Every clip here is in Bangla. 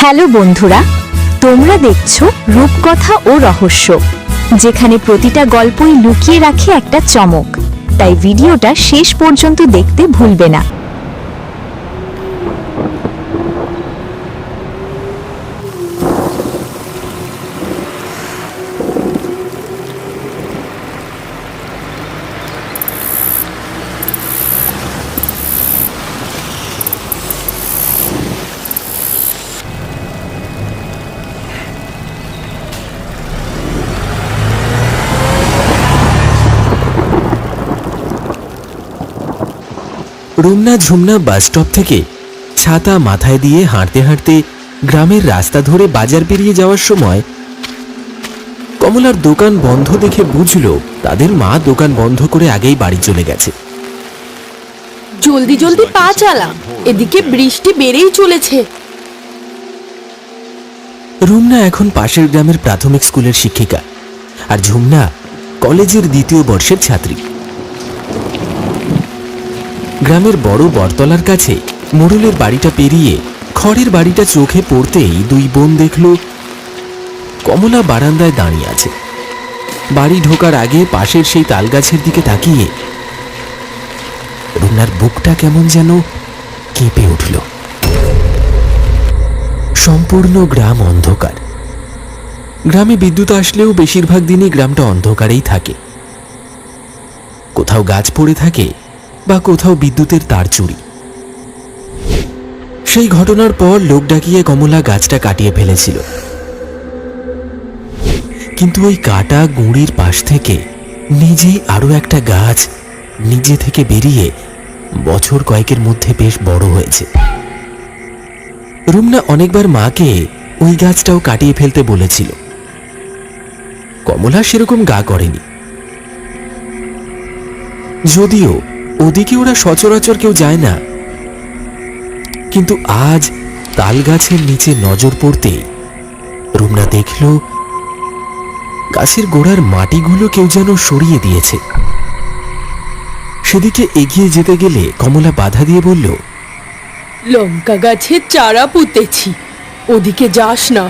হ্যালো বন্ধুরা, তোমরা দেখছো রূপকথা ও রহস্য, যেখানে প্রতিটা গল্পই লুকিয়ে রাখে একটা চমক। তাই ভিডিওটা শেষ পর্যন্ত দেখতে ভুলবে না। রুমনা ঝুমনা বাসস্টপ থেকে ছাতা মাথায় দিয়ে হাঁটতে হাঁটতে গ্রামের রাস্তা ধরে বাজার পেরিয়ে যাওয়ার সময় কমলার দোকান বন্ধ দেখে বুঝল তাদের মা দোকান বন্ধ করে আগেই বাড়ি চলে গেছে। জলদি জলদি পা চালা, এদিকে বৃষ্টি বেড়েই চলেছে। রুমনা এখন পাশের গ্রামের প্রাথমিক স্কুলের শিক্ষিকা, আর ঝুমনা কলেজের দ্বিতীয় বর্ষের ছাত্রী। গ্রামের বড় বটতলার কাছে মোড়লের বাড়িটা পেরিয়ে খড়ের বাড়িটা চোখে পড়তেই দুই বোন দেখল কমলা বারান্দায় দাঁড়িয়ে আছে। বাড়ি ঢোকার আগে পাশের সেই তালগাছের দিকে তাকিয়ে রুমনার বুকটা কেমন যেন কেঁপে উঠল। সম্পূর্ণ গ্রাম অন্ধকার। গ্রামে বিদ্যুৎ আসলেও বেশিরভাগ দিনই গ্রামটা অন্ধকারেই থাকে। কোথাও গাছ পড়ে থাকে বা কোথাও বিদ্যুতের তার চুরি। সেই ঘটনার পর লোক ডাকিয়ে কমলা গাছটা কাটিয়ে ফেলেছিল, কিন্তু ওই কাটা গুঁড়ির পাশ থেকে নিজেই আরো একটা গাছ নিজে থেকে বেরিয়ে বছর কয়েকের মধ্যে বেশ বড় হয়েছে। রুমনা অনেকবার মাকে ওই গাছটাও কাটিয়ে ফেলতে বলেছিল, কমলা সেরকম গা করেনি। যদিও ওদিকে ওরা সচরাচর কেউ যায় না, কিন্তু আজ তাল গাছের নিচে নজর পড়তেই রুমনা দেখল গাছের গোড়ার মাটিগুলো কেউ যেন সরিয়ে দিয়েছে। সেদিকে এগিয়ে যেতে গেলে কমলা বাধা দিয়ে বলল, লঙ্কা গাছের চারা পুঁতেছি, ওদিকে যাস না।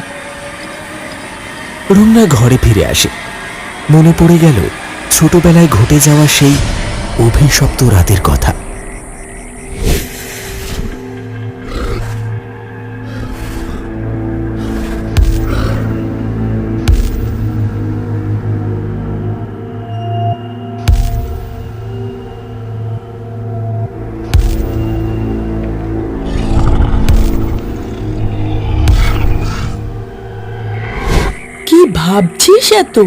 রুমনা ঘরে ফিরে আসে। মনে পড়ে গেল ছোটবেলায় ঘটে যাওয়া সেই অভিশপ্ত রাতের কথা। কি ভাবছিস এত?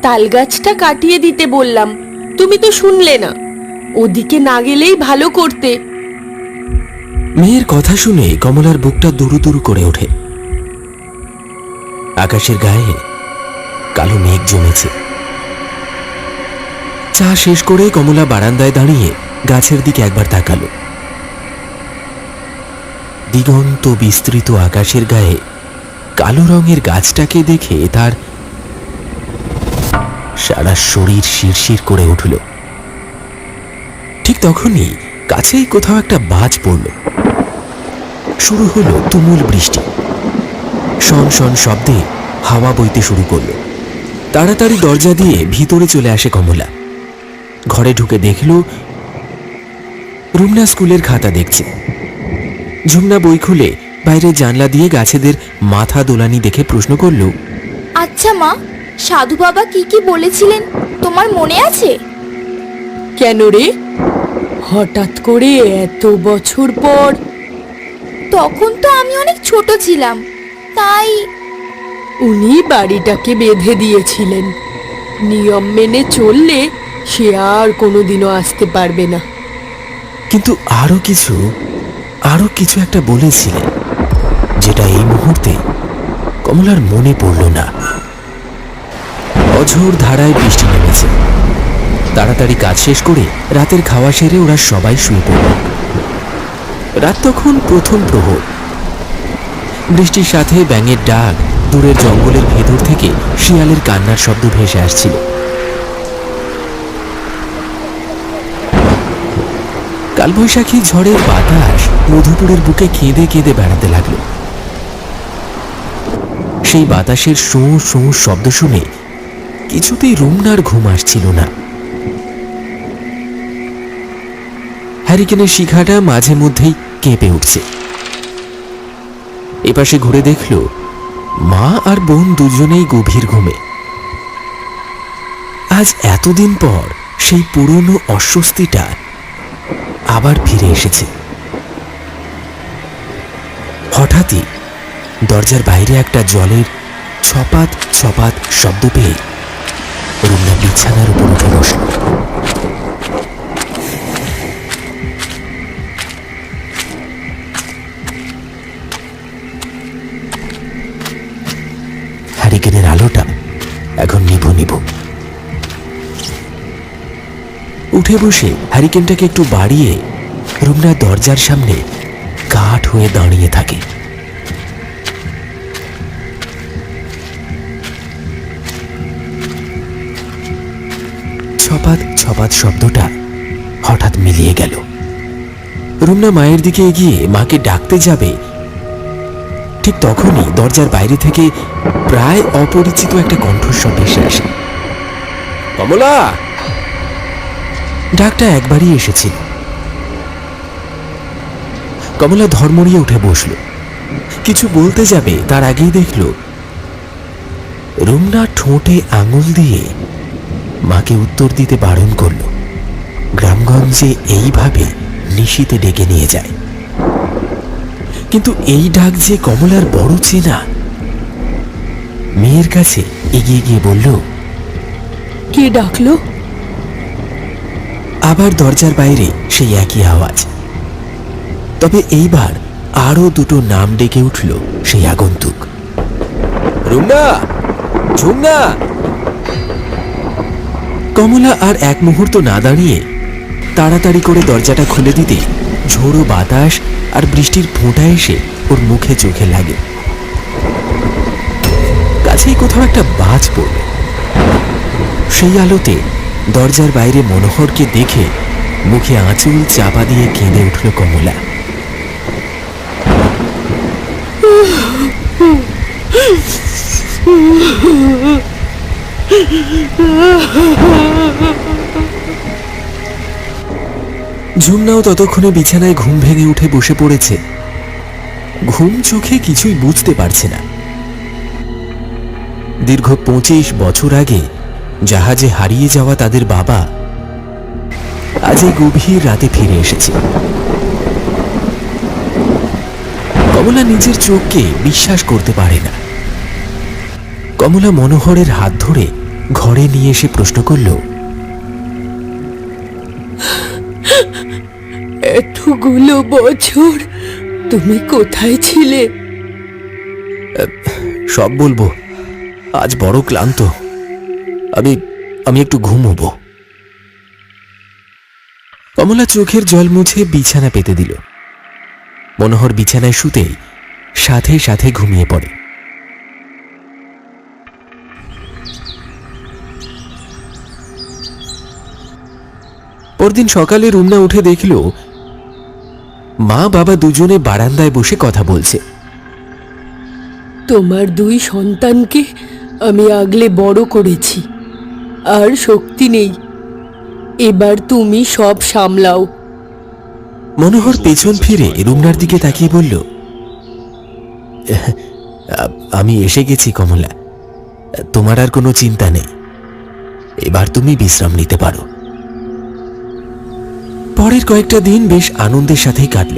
তাল গাছটা কাটিয়ে দিতে বললাম, তুমি তো শুনলে না। ওদিকে না গেলেই ভালো করতে। মেয়ের কথা শুনে কমলার বুকটা দুরু দুরু করে ওঠে। আকাশের গায়ে কালো মেঘ জমেছে। চা শেষ করে কমলা বারান্দায় দাঁড়িয়ে গাছের দিকে একবার তাকালো। দিগন্ত বিস্তৃত আকাশের গায়ে কালো রঙের গাছটাকে দেখে তার সারা শরীর শিরশির করে উঠল। ঠিক তখনই কাছেই কোথাও একটা বাজ পড়ল। শুরু হলো তুমুল বৃষ্টি। শন শন শব্দে হাওয়া বইতে শুরু করলো। তাড়াতাড়ি দরজা দিয়ে ভিতরে চলে আসে কমলা। ঘরে ঢুকে দেখল রুমনা স্কুলের খাতা দেখছে। ঝুমনা বই খুলে বাইরে জানলা দিয়ে গাছেদের মাথা দোলানি দেখে প্রশ্ন করল, আচ্ছা মা, সাধু বাবা কি কি বলেছিলেন তোমার মনে আছে? কেন রে, হঠাৎ করে এত বছর পর? তখন তো আমি অনেক ছোট ছিলাম, তাই। উনি বাড়িটাকে বেঁধে দিয়েছিলেন। নিয়ম মেনে চললে সে আর কোনোদিনও আসতে পারবে না। কিন্তু আরো কিছু একটা বলেছিলেন, যেটা এই মুহূর্তে কমলার মনে পড়ল না। অঝোর ধারায় বৃষ্টি নেমেছে। তাড়াতাড়ি কাজ শেষ করে রাতের খাওয়া সেরে ওরা সবাই শুয়ে পড়ল। রাত তখন প্রথম প্রহর। বৃষ্টির সাথে ব্যাঙের ডাক, দূরের জঙ্গলের ভেতর থেকে শিয়ালের কান্নার শব্দ ভেসে আসছিল। কালবৈশাখী ঝড়ের বাতাস মধুপুরের বুকে কেঁদে কেঁদে বেড়াতে লাগলো। সেই বাতাসের শোঁ শোঁ শব্দ শুনে কিছুতেই রুমনার ঘুম আসছিল না। হ্যারিকেনের শিখাটা মাঝে মধ্যেই কেঁপে উঠছে। এপাশে ঘুরে দেখল মা আর বোন দুজনেই গভীর ঘুমে। আজ এতদিন পর সেই পুরনো অস্বস্তিটা আবার ফিরে এসেছে। হঠাৎই দরজার বাইরে একটা জলের ছপাত ছপাত শব্দ পেয়ে রুমনা বিছানার উপর উঠে বসল। হ্যারিকেনের আলোটা এখন নিভু নিভু। উঠে বসে হ্যারিকেনটাকে একটু বাড়িয়ে রুমনা দরজার সামনে কাঠ হয়ে দাঁড়িয়ে থাকে। ছপাত ছপাত শব্দটা হঠাৎ মিলিয়ে গেল। রুমনা মায়ের দিকে এগিয়ে মাকে ডাকতে যাবে, ঠিক তখনই দরজার বাইরে থেকে প্রায় অপরিচিত একটা কণ্ঠস্বর ভেসে আসে। কমলা! ডাকটা একবারই এসেছিল। কমলা ধর্মড়িয়ে উঠে বসল। কিছু বলতে যাবে তার আগেই দেখল রুমনা ঠোঁটে আঙুল দিয়ে মাকে উত্তর দিতে বারণ করল। গ্রামগঞ্জে এইভাবে নিশীতে ডেকে নিয়ে যায়, কিন্তু এই ডাক যে কমলার বড় চেনা। মেয়ের কাছে এগিয়ে গিয়ে বলল, কে ডাকলো? আবার দরজার বাইরে সেই একই আওয়াজ, তবে এইবার আরো দুটো নাম ডেকে উঠল সেই আগন্তুক। রুমনা! ঝুমনা! কমলা আর এক মুহূর্ত না দাঁড়িয়ে তাড়াতাড়ি করে দরজাটা খুলে দিতে ঝোড়ো বাতাস আর বৃষ্টির ফোঁটা এসে ওর মুখে চোখে লাগে। কাছেই কোথাও একটা বাজ পড়ল। সেই আলোতে দরজার বাইরে মনোহরকে দেখে মুখে আঁচল চাপা দিয়ে কেঁদে উঠল কমলা। ঝুমনাও ততক্ষণে বিছানায় ঘুম ভেঙে উঠে বসে পড়েছে। ঘুম চোখে কিছুই বুঝতে পারছে না। দীর্ঘ 25 বছর আগে জাহাজে হারিয়ে যাওয়া তাদের বাবা আজ এই গভীর রাতে ফিরে এসেছে। কমলা নিজের চোখকে বিশ্বাস করতে পারে না। কমলা মনোহরের হাত ধরে ঘরে নিয়ে এসে প্রশ্ন করল, এতগুলো বছর তুমি কোথায় ছিলে? সব বলবো, আজ বড় ক্লান্ত, আমি একটু ঘুমোবো। কমলা চোখের জল মুছে বিছানা পেতে দিল। মনোহর বিছানায় শুতেই সাথে সাথে ঘুমিয়ে পড়ে। পরদিন সকালে রুমনা উঠে দেখল মা বাবা দুজনে বারান্দায় বসে কথা বলছে। তোমার দুই সন্তানকে আমি আগলে বড় করেছি, আর শক্তি নেই, এবার তুমি সব সামলাও। মনোহর পেছন ফিরে রুমনার দিকে তাকিয়ে বলল, আমি এসে গেছি কমলা, তোমার আর কোনো চিন্তা নেই, এবার তুমি বিশ্রাম নিতে পারো। পরের কয়েকটা দিন বেশ আনন্দের সাথেই কাটল।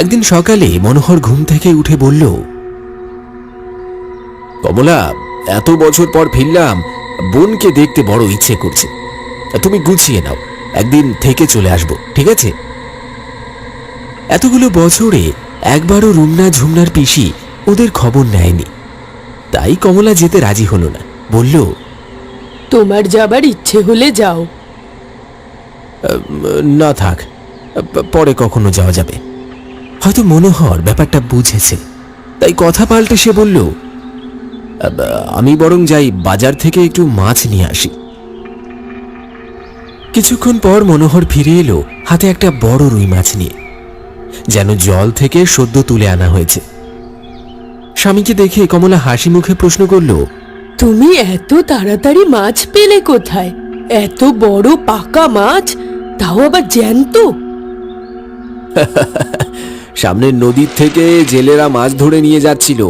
একদিন সকালে মনোহর ঘুম থেকে উঠে বলল, কমলা, এত বছর পর ফিরলাম, বোনকে দেখতে বড় ইচ্ছে করছে, তুমি গুছিয়ে নাও, একদিন থেকে চলে আসবো, ঠিক আছে? এতগুলো বছরে একবারও রুমনা ঝুমনার পিসি ওদের খবর নেয়নি, তাই কমলা যেতে রাজি হলো না। বলল, তোমার যাবার ইচ্ছে হলে যাও। না থাক, পরে কখনো যাওয়া যাবে। হয়তো মনোহর ব্যাপারটা বুঝেছে, তাই কথা পাল্টে সে বলল, আমি বরং যাই, বাজার থেকে একটু মাছ নিয়ে আসি। কিছুক্ষণ পর মনোহর ফিরে এলো হাতে একটা বড় রুই মাছ নিয়ে, যেন জল থেকে সদ্য তুলে আনা হয়েছে। স্বামীকে দেখে কমলা হাসি মুখে প্রশ্ন করল, তুমি এত তাড়াতাড়ি মাছ পেলে কোথায়? এত বড় পাকা মাছ, তাও আবার জ্যান্ত। সামনের নদীর থেকে জেলেরা মাছ ধরে নিয়ে যাচ্ছিল,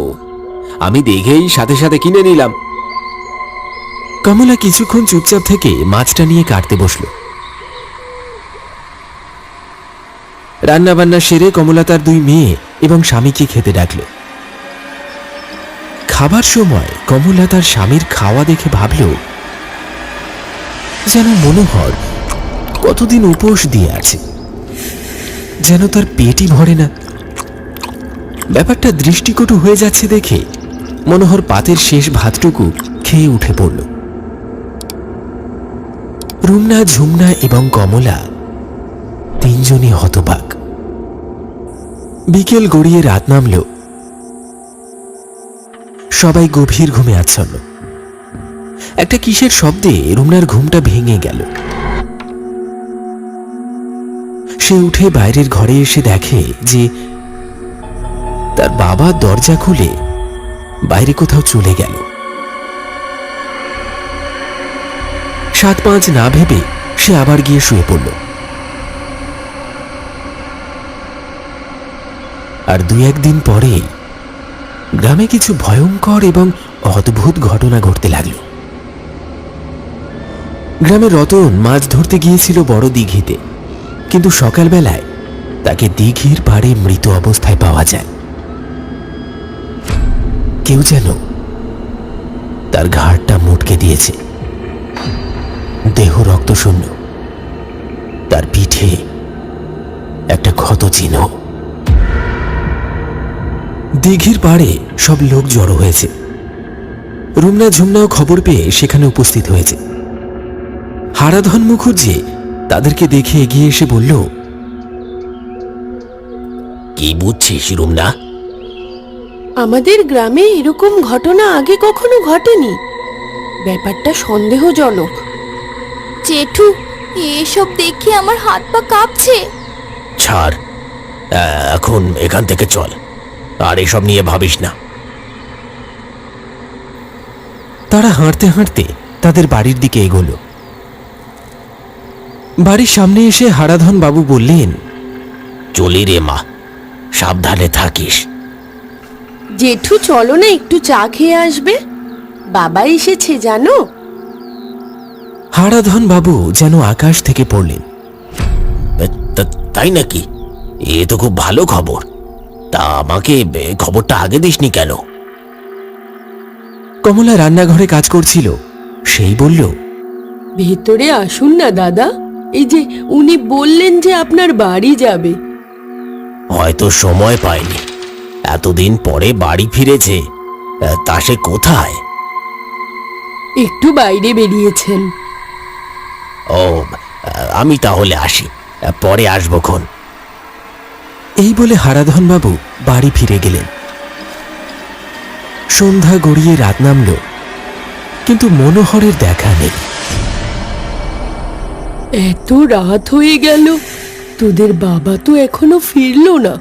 আমি দেখেই সাথে সাথে কিনে নিলাম। কমলা কিছুক্ষণ চুপচাপ থেকে মাছটা নিয়ে কাটতে বসল। রান্না বান্না সেরে কমলা তার 2 মেয়ে এবং স্বামীকে খেতে ডাকল। খাবার সময় কমলা তার স্বামীর খাওয়া দেখে ভাবল, যেন মনোহর কতদিন উপোস দিয়ে আছে, যেন তার পেটই ভরে না। ব্যাপারটা দৃষ্টিকটু হয়ে যাচ্ছে দেখে মনোহর পাতের শেষ ভাতটুকু খেয়ে উঠে পড়ল। রুমনা, ঝুমনা এবং কমলা 3 জনই হতবাক। বিকেল গড়িয়ে রাত নামল। সবাই গভীর ঘুমে আচ্ছন্ন। একটা কিসের শব্দে রুমনার ঘুমটা ভেঙে গেল। সে উঠে বাইরের ঘরে এসে দেখে যে তার বাবা দরজা খুলে বাইরে কোথাও চলে গেল। 7-5 না ভেবে সে আবার গিয়ে শুয়ে পড়ল। আর 2-1 দিন পরে গ্রামে কিছু ভয়ঙ্কর এবং অদ্ভুত ঘটনা ঘটতে লাগল। গ্রামে রতন মাছ ধরতে গিয়েছিল বড় দিঘিতে, কিন্তু সকালবেলায় তাকে দিঘির পাড়ে মৃত অবস্থায় পাওয়া যায়। কেউ যেন তার ঘাড়টা মুটকে দিয়েছে। দেহ রক্তশূন্য, তার পিঠে একটা ক্ষত চিহ্ন। দিঘির পাড়ে সব লোক জড়ো হয়েছে। রুমনা, ঝুমনাও খবর পেয়ে সেখানে উপস্থিত হয়েছে। হারাধন মুখুজ্জি তাদেরকে দেখে এগিয়ে এসে বলল, কি বুঝছিস রুমনা? আমাদের গ্রামে এরকম ঘটনা আগে কখনো ঘটেনি। ব্যাপারটা সন্দেহজনক। জেঠু, এসব দেখে আমার হাত পা কাঁপছে। ছাড়, এখন এখান থেকে চল, আর এসব নিয়ে ভাবিস না। তারা হাঁটতে হাঁটতে তাদের বাড়ির দিকে এগোল। বাড়ির সামনে এসে হারাধন বাবু বললেন, চলি রে মা, সাবধানে থাকিস। জেঠু, চলো না একটু চা খেয়ে আসবে, বাবা এসেছে জানো। হারাধন বাবু যেন আকাশ থেকে পড়লেন। তাই নাকি? এ তো খুব ভালো খবর। তা আমাকে খবরটা আগে দিসনি কেন? কমলা রান্নাঘরে কাজ করছিল, সেই বলল, ভেতরে আসুন না দাদা, এই যে উনি বললেন যে আপনার বাড়ি যাবে। হয়তো সময় পায়নি, এতদিন পরে বাড়ি ফিরেছে, তা সে কোথায়? একটু বাইরে বেরিয়েছেন। ও, আমি তাহলে আসি, পরে আসবক্ষণ। এই বলে হারাধন বাবু বাড়ি ফিরে গেলেন। সন্ধ্যা গড়িয়ে রাত নামল, কিন্তু মনোহরের দেখা নেই। এত রাত হয়ে গেল, তোদের বাবা তো এখনো ফিরলো না।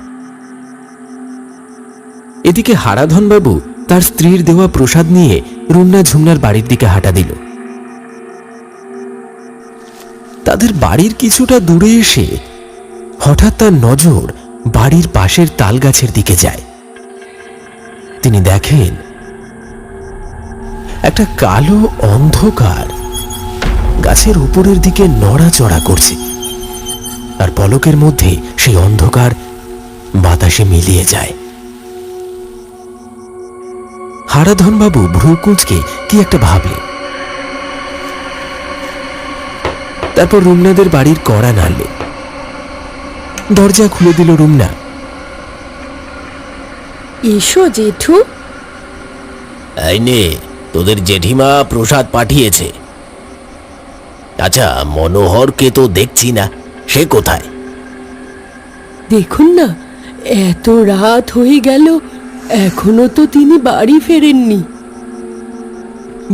এদিকে হারাধন বাবু তার স্ত্রীর দেওয়া প্রসাদ নিয়ে রুমনা, ঝুমনার বাড়ির দিকে হাঁটা দিল। তাদের বাড়ির কিছুটা দূরে এসে হঠাৎ তার নজর বাড়ির পাশের তাল গাছের দিকে যায়। তিনি দেখেন একটা কালো অন্ধকার গাছের উপরের দিকে নড়াচড়া করছে, আর পলকের মধ্যে সেই অন্ধকার বাতাসে মিলিয়ে যায়। হারাধন বাবু ভ্রু কুঁচকে কি একটা ভাবলেন। তারপর রুমনাদের বাড়ির কড়া নাড়লেন। দরজা খুলে দিল রুমনা। এসো জেঠু। এই নে, তোদের জেঠিমা প্রসাদ পাঠিয়েছে। আচ্ছা, মনোহরকে তো দেখছি না, সে কোথায়? দেখুন না, এত রাত হয়ে গেল, এখনো তো তিনি বাড়ি ফেরেননি।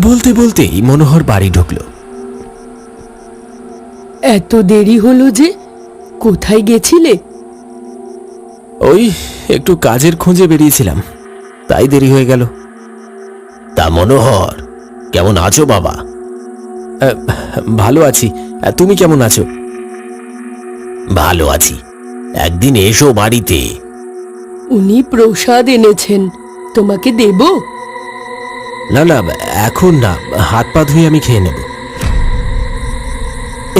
বলতে বলতেই মনোহর বাড়ি ঢুকল। এত দেরি হলো যে? কোথায় গেছিলে? ওই একটু কাজের খোঁজে বেরিয়েছিলাম, তাই দেরি হয়ে গেল। তা মনোহর, কেমন আছো বাবা? ভালো আছি, তুমি কেমন আছো? ভালো আছি। একদিন এসো বাড়িতে। উনি প্রসাদ এনেছেন, তোমাকে দেব? না না, এখন না, হাত পা ধুয়ে আমি খেয়ে নেব।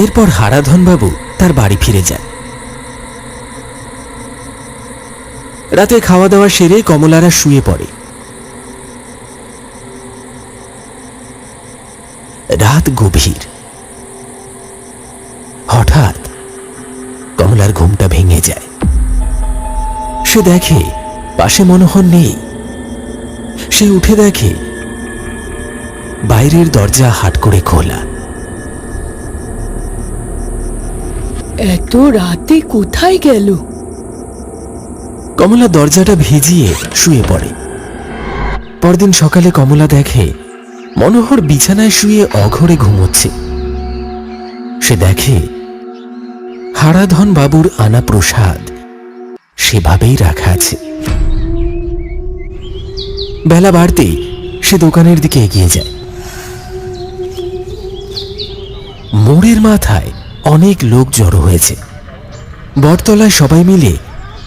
এরপর হারাধন বাবু তার বাড়ি ফিরে যায়। রাতে খাওয়া দাওয়া সেরে কমলারা শুয়ে পড়ে। রাত গভীর। হঠাৎ কমলার ঘুমটা ভেঙে যায়। সে দেখে পাশে মনোহর নেই। সে উঠে দেখে বাইরের দরজা হাট করে খোলা। এত রাতে কোথায় গেল? কমলা দরজাটা ভিজিয়ে শুয়ে পড়ে। পরদিন সকালে কমলা দেখে মনোহর বিছানায় শুয়ে অঘরে ঘুমোচ্ছে। সে দেখে হারাধন বাবুর আনা প্রসাদ সেভাবেই রাখা আছে। বেলা বাড়তেই সে দোকানের দিকে এগিয়ে যায়। মোড়ের মাথায় অনেক লোক জড়ো হয়েছে। বটতলায় সবাই মিলে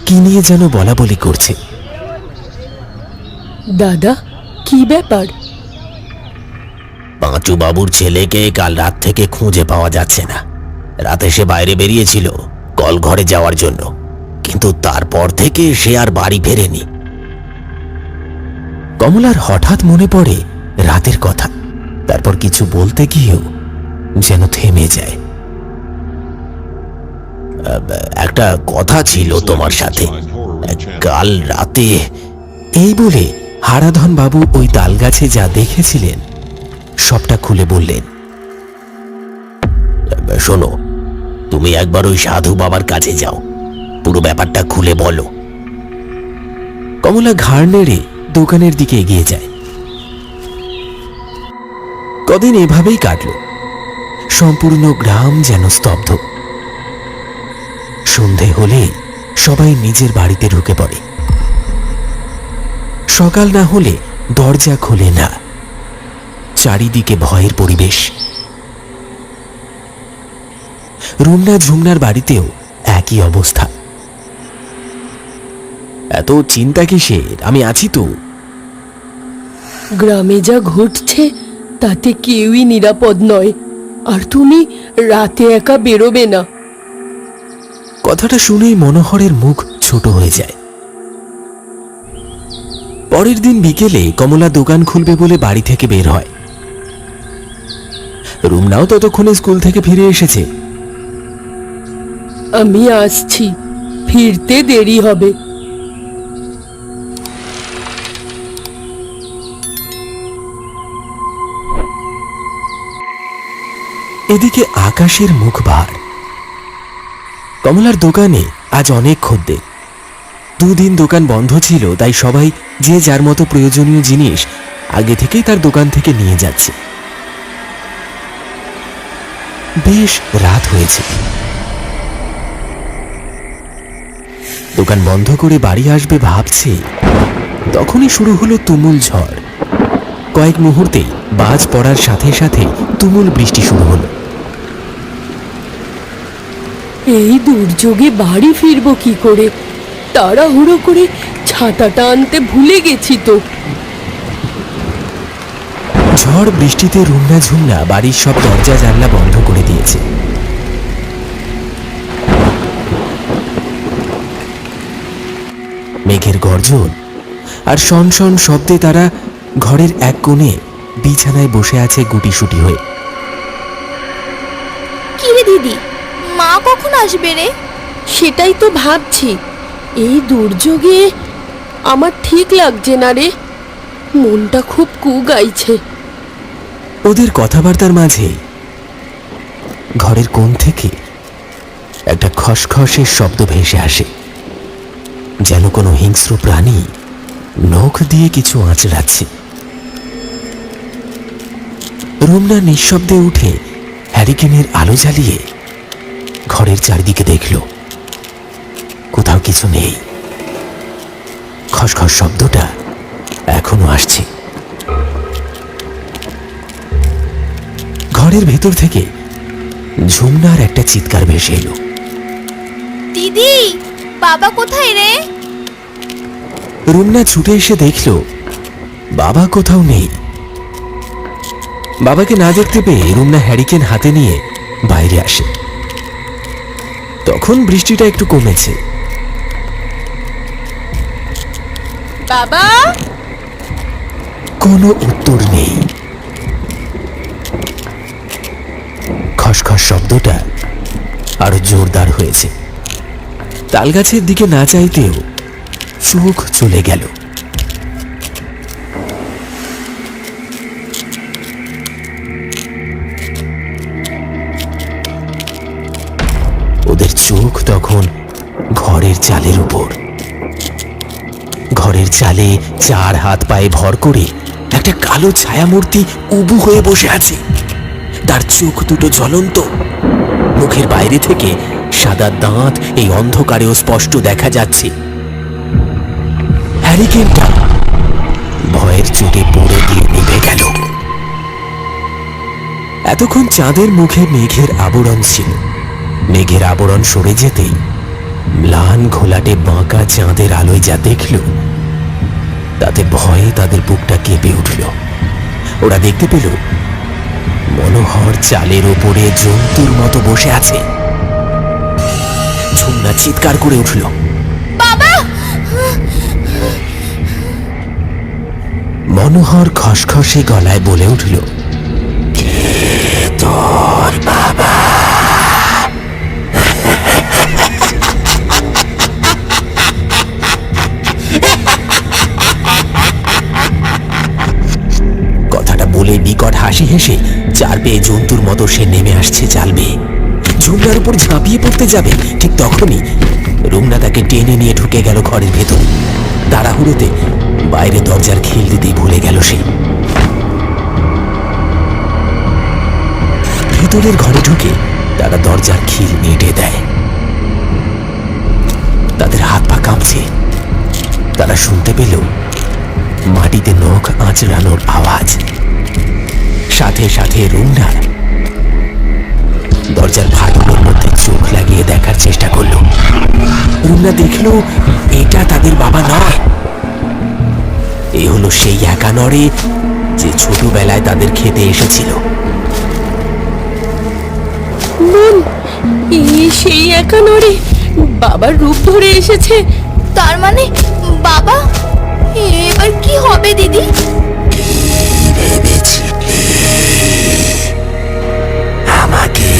কি নিয়ে যেন বলা বলি করছে। দাদা, কি ব্যাপার? পাঁচু বাবুর ছেলেকে কাল রাত থেকে খুঁজে পাওয়া যাচ্ছে না। রাতে সে বাইরে বেরিয়েছিল কল ঘরে যাওয়ার জন্য, কিন্তু তারপর থেকে সে আর বাড়ি ফেরেনি। কমলার হঠাৎ মনে পড়ে রাতের কথা। তারপর কিছু বলতে গিয়েও যেন থেমে যায়। একটা কথা ছিল তোমার সাথে কাল রাতে। এই বলে হারাধন বাবু ওই তালগাছে যা দেখেছিলেন সবটা খুলে বললেন। শোনো, তুমি একবার ওই সাধু বাবার কাছে যাও, পুরো ব্যাপারটা খুলে বলো। কমলা ঘাড় নেড়ে দোকানের দিকে এগিয়ে যায়। কদিন এভাবেই কাটল। সম্পূর্ণ গ্রাম যেন স্তব্ধ। সন্ধে হলে সবাই নিজের বাড়িতে ঢুকে পড়ে। সকাল না হলে দরজা খোলে না। চারিদিকে ভয়ের পরিবেশ। রুমনা ঝুমনার বাড়িতেও একই অবস্থা। এত চিন্তা কিসের, আমি আছি তো। গ্রামে যা ঘটছে তাতে কেউই নিরাপদ নয়, আর তুমি রাতে একা বেরোবে না। কথাটা শুনেই মনোহরের মুখ ছোট হয়ে যায়। পরের দিন বিকেলে কমলা দোকান খুলবে বলে বাড়ি থেকে বের হয়। রুমনাও ততক্ষণে স্কুল থেকে ফিরে এসেছে। আমি আসছি, ফিরতে দেরি হবে। এদিকে আকাশের মুখ ভার। কমলার দোকানে আজ অনেক খদ্দের। দুদিন দোকান বন্ধ ছিল, তাই সবাই যে যার মতো প্রয়োজনীয় জিনিস আগে থেকেই তার দোকান থেকে নিয়ে যাচ্ছে। বেশ রাত হয়েছে। দোকান বন্ধ করে বাড়ি আসবে ভাবছে, তখনই শুরু হলো তুমুল ঝড়। কয়েক মুহূর্তেই বাজ পড়ার সাথে সাথে তুমুল বৃষ্টি শুরু হলো। এই দুর্যোগে বাড়ি ফিরবো কি করে? তাড়াহুড়ো করে ছাতাটা আনতে ভুলে গেছি তো। ঝড় বৃষ্টিতে রুমনা ঝুমনা বাড়ির সব দরজা জানলা বন্ধ করে দিয়েছে। মেঘের গর্জন আর শন শন শব্দে তারা ঘরের এক কোণে বিছানায় বসে আছে গুটিসুটি হয়ে। কি রে দিদি, মা কখন আসবে রে? সেটাই তো ভাবছি। এই দুর্যোগে আমার ঠিক লাগছে না রে, মনটা খুব কুগাইছে। ওদের কথাবার্তার মাঝে ঘরের কোণ থেকে একটা খসখসের শব্দ ভেসে আসে, যেন কোনো হিংস্র প্রাণী নখ দিয়ে কিছু আঁচড়াচ্ছে। রুমনা নিঃশব্দে উঠে হ্যারিকেনের আলো জ্বালিয়ে ঘরের চারিদিকে দেখল, কোথাও কিছু নেই। খসখস শব্দটা এখনো আসছে। ঘরের ভেতর থেকে ঝুমনার একটা চিৎকার ভেসে এলো। দিদি, বাবা কোথায় রে? রুমনা ছুটে এসে দেখল বাবা কোথাও নেই। বাবাকে না দেখতে পেয়ে রুমনা হ্যারিকেন হাতে নিয়ে বাইরে আসে। তখন বৃষ্টিটা একটু কমেছে। বাবা, কোনো উত্তর নেই। খসখস শব্দটা আরো জোরদার হয়েছে। তালগাছের দিকে না চাইতেও চোখ চলে গেল। ওদের চোখ তখন ঘরের চালের উপর। ঘরের চালে 4 হাত পায়ে ভর করে একটা কালো ছায়ামূর্তি উবু হয়ে বসে আছে। তার চোখ দুটো জ্বলন্ত, মুখের বাইরে থেকে সাদা দাঁত এই অন্ধকারেও স্পষ্ট দেখা যাচ্ছে। হ্যারিকেনটা ভয়ের চোটে পড়ে দিয়ে নিভে গেল। এতক্ষণ চাঁদের মুখে মেঘের আবরণ ছিল। মেঘের আবরণ সরে যেতেই ম্লান ঘোলাটে বাঁকা চাঁদের আলোয় যা দেখল, তাতে ভয়ে তাদের বুকটা কেঁপে উঠল। ওরা দেখতে পেল মনোহর চালের ওপরে জন্তুর মতো বসে আছে। ঝুমনা চিৎকার করে উঠল, বাবা! মনোহর খসখসে গলায় বলে উঠল, তোর বাবা? কথাটা বলে বিকট হাসি হেসে চার পেয়ে জন্তুর মতো সে নেমে আসছে চাল বেয়ে। ঝুমনার উপর ঝাঁপিয়ে পড়তে যাবে, ঠিক তখনই রুমনা তাকে টেনে নিয়ে ঢুকে গেল ঘরের ভেতর। তাড়াহুড়োতে বাইরে দরজার খিল দিতেই ভুলে গেল সে। ভেতরের ঘরে ঢুকে তারা দরজার খিল নেটে দেয়। তাদের হাত পা কাঁপছে। তারা শুনতে পেল মাটিতে নখ আঁচড়ানোর আওয়াজ। সাথে সাথে রুমনা দরজার ফাটলের মধ্যে চোখ লাগিয়ে দেখার চেষ্টা করল। রুমনা দেখল এটা তাদের বাবা নয়, এ হলো সেই একা নরে যে ছোটবেলায় তাদের খেতে এসেছিল। মন, সেই একা নড়ে বাবার রূপ ধরে এসেছে। তার মানে বাবা? এবার কি হবে দিদি? আমাকে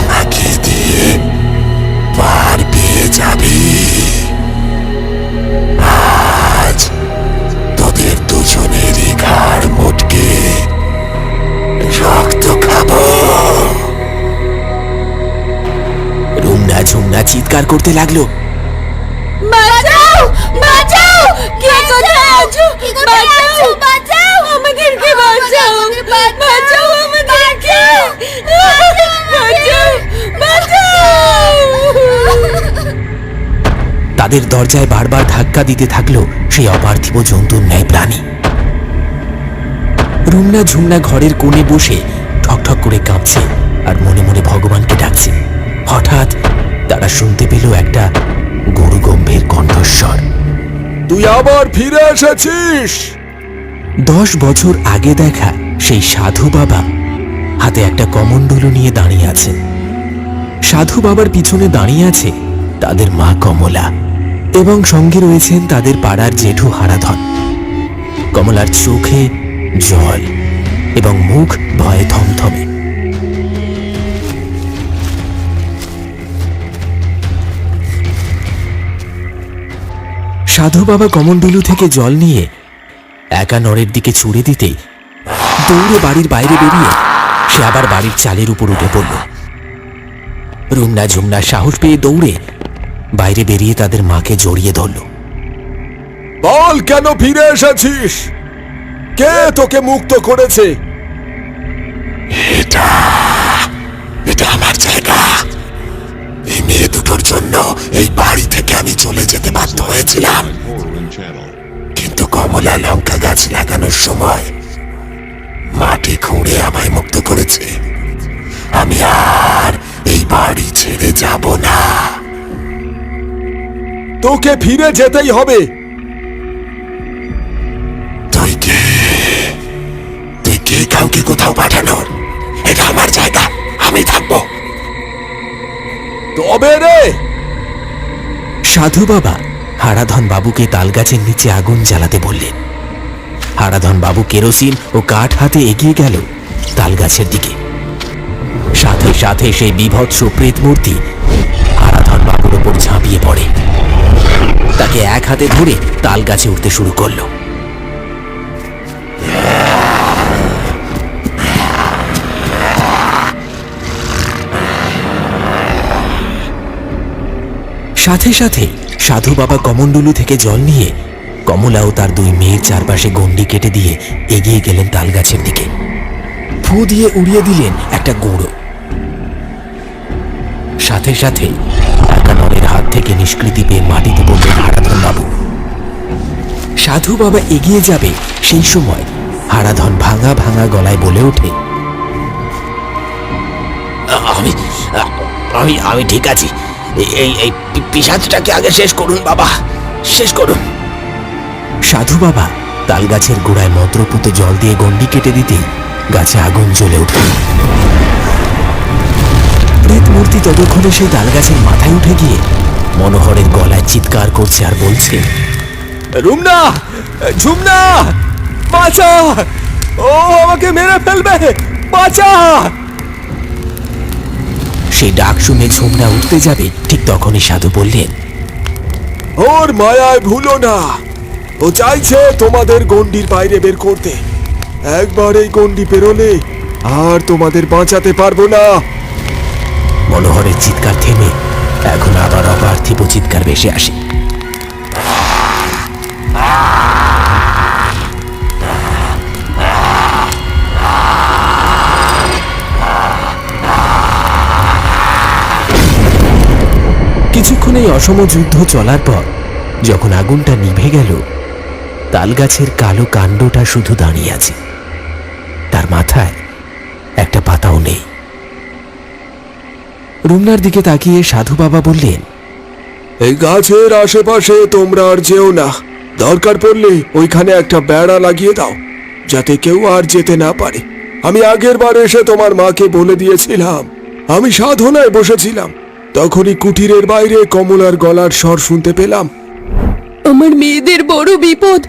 আমাকে দিয়ে পার পেয়ে যাবি। আজ তোদের দুজনেরই ঘাড় মোটকে রক্ত খাবো। রুমনা ঝুমনা চিৎকার করতে লাগলো, বাঁচাও, বাঁচাও! কে কোথায় আছো? বাঁচাও, বাঁচাও! আমাদেরকে বাঁচাও, বাঁচাও আমাদেরকে, বাঁচাও, বাঁচাও! তাদের দরজায় বারবার ধাক্কা দিতে থাকলো সেই অপার্থিব জন্তুর ন্যায় প্রাণী। রুমনা ঝুমনা ঘরের কোণে বসে ঠকঠক করে কাঁপছে আর মনে মনে ভগবানকে ডাকছে। হঠাৎ তারা শুনতে পেল একটা গরু গম্ভীর কণ্ঠস্বর, তুই আবার ফিরে এসেছিস? 10 বছর আগে দেখা সেই সাধু বাবা হাতে একটা কমণ্ডলু নিয়ে দাঁড়িয়ে আছে। সাধু বাবার পিছনে দাঁড়িয়ে আছে তাদের মা কমলা এবং সঙ্গে রয়েছেন তাদের পাড়ার জেঠু হারাধন। কমলার চোখে জল এবং মুখ ভয়ে থমথমে। সাধু বাবা কমণ্ডলু থেকে জল নিয়ে একা নরের দিকে ছুড়ে দিতেই দৌড়ে বাড়ির বাইরে বেরিয়ে সে আবার বাড়ির চালের উপর উঠে পড়ল। রুমনা ঝুমনা সাহস পেয়ে দৌড়ে বাইরে বেরিয়ে তাদের মাকে জড়িয়ে ধরল। বল, কেন ফিরে এসেছিস? কে তোকে মুক্ত করেছে? এটা আমার জায়গা, এই বাড়ি থেকে আমি চলে যেতে বাধ্য হয়েছিলাম, কিন্তু কমলা লঙ্কা গাছ লাগানোর সময় মাটি খুঁড়ে আমায় মুক্ত করেছে। আমি আর এই বাড়ি ছেড়ে যাব না। তোকে ফিরে যেতেই হবে। তুই কে কাউকে কোথাও পাঠানোর? এটা আমার জায়গা, আমি থাকবো। তবে রে, সাধু বাবা হারাধন বাবুকে তালগাছের নিচে আগুন জ্বালাতে বললেন। হারাধন বাবু কেরোসিন ও কাঠ হাতে এগিয়ে গেল তালগাছের দিকে। সাথে সাথে সেই বিভৎস প্রেত মূর্তি হারাধন বাবুর উপর ঝাঁপিয়ে পড়ে, তাকে এক হাতে ধরে তাল গাছে উঠতে শুরু করলো। সাথে সাথে সাধু বাবা কমণ্ডলু থেকে জল নিয়ে কমলা ও তার দুই মেয়ের চারপাশে গণ্ডি কেটে দিয়ে এগিয়ে গেলেন তালগাছের দিকে। ফু দিয়ে উড়িয়ে দিলেন একটা গুঁড়ো। সাথে সাথে একানরের হাত থেকে নিষ্কৃতি পেয়ে মাটিতে পড়লেন হারাধন বাবু। সাধু বাবা এগিয়ে যাবে সেই সময় হারাধন ভাঙা ভাঙা গলায় বলে ওঠে, আমি আমি আমি ঠিক আছি। এই পিশাচটাকে আগে শেষ করুন বাবা, শেষ করুন। সাধু বাবা তাল গাছের গোড়ায় মন্ত্রপুত জল দিয়ে গণ্ডি কেটে দিতেই গাছে আগুন জ্বলে উঠল। প্রেত মূর্তি ততক্ষণে সেই তাল গাছের মাথায় উঠে গিয়ে মনোহরের গলায় চিৎকার করছে আর বলছে, রুমনা, ঝুমনা, বাঁচা! ও আমাকে মেরে ফেলবে, বাঁচা! সেই ডাক শুনে ঝুমনা উঠতে যাবে, ঠিক তখনই সাধু বললেন, ওর মায়ায় ভুলো না। ও চাইছে তোমাদের গণ্ডির বাইরে বের করতে। একবার এই গণ্ডি পেরোলে আর তোমাদের বাঁচাতে পারবো না। মনোহরের চিৎকার থেমে এখন আবার অপার্থিব চিৎকার ভেসে আসে। কিছুক্ষণ এই অসম যুদ্ধ চলার পর যখন আগুনটা নিভে গেল, তালগাছের কালো কাণ্ডটা শুধু দাঁড়িয়ে আছে, তার মাথায় একটা পাতাও নেই। রুমনার দিকে তাকিয়ে সাধু বাবা বললেন, এই গাছের আশেপাশে তোমরা আর যেও না। দরকার পড়লে ওইখানে একটা বেড়া লাগিয়ে দাও, যাতে কেউ আর যেতে না পারে। আমি আগের বার এসে তোমার মাকে বলে দিয়েছিলাম। আমি সাধনায় বসেছিলাম, তখনই কুটিরের বাইরে কমলার গলার স্বর শুনতে পেলাম। আমার মেয়েদের বড় বিপদ,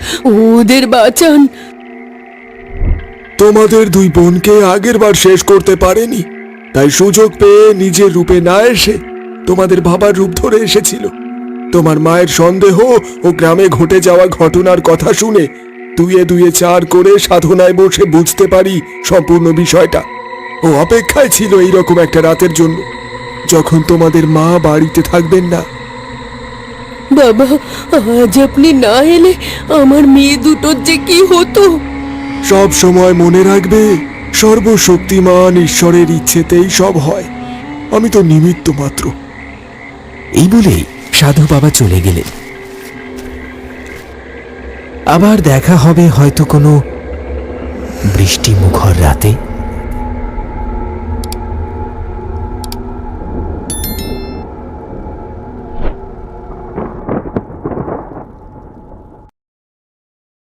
ওদের বাঁচান। তোমাদের দুই বোনকে আগের বার শেষ করতে পারেনি, তাই সুযোগ পেয়ে নিজের রূপে না এসে তোমাদের বাবার রূপ ধরে এসেছিল। তোমার মায়ের সন্দেহ ও গ্রামে ঘটে যাওয়া ঘটনার কথা শুনে দুয়ে দুয়ে চার করে সাধনায় বসে বুঝতে পারি সম্পূর্ণ বিষয়টা। ও অপেক্ষায় ছিল এইরকম একটা রাতের জন্য, যখন তোমাদের মা বাড়িতে থাকবেন না। বাবা, আজ আপনি না এলে আমার মেয়ে দুটোর যে কি হতো। সব সময় মনে রাখবে, সর্বশক্তিমান ঈশ্বরের ইচ্ছেতেই সব হয়। আমি তো নিমিত্ত মাত্র। এই বলেই সাধু বাবা চলে গেলেন। আবার দেখা হবে হয়তো কোনো বৃষ্টি মুখর রাতে।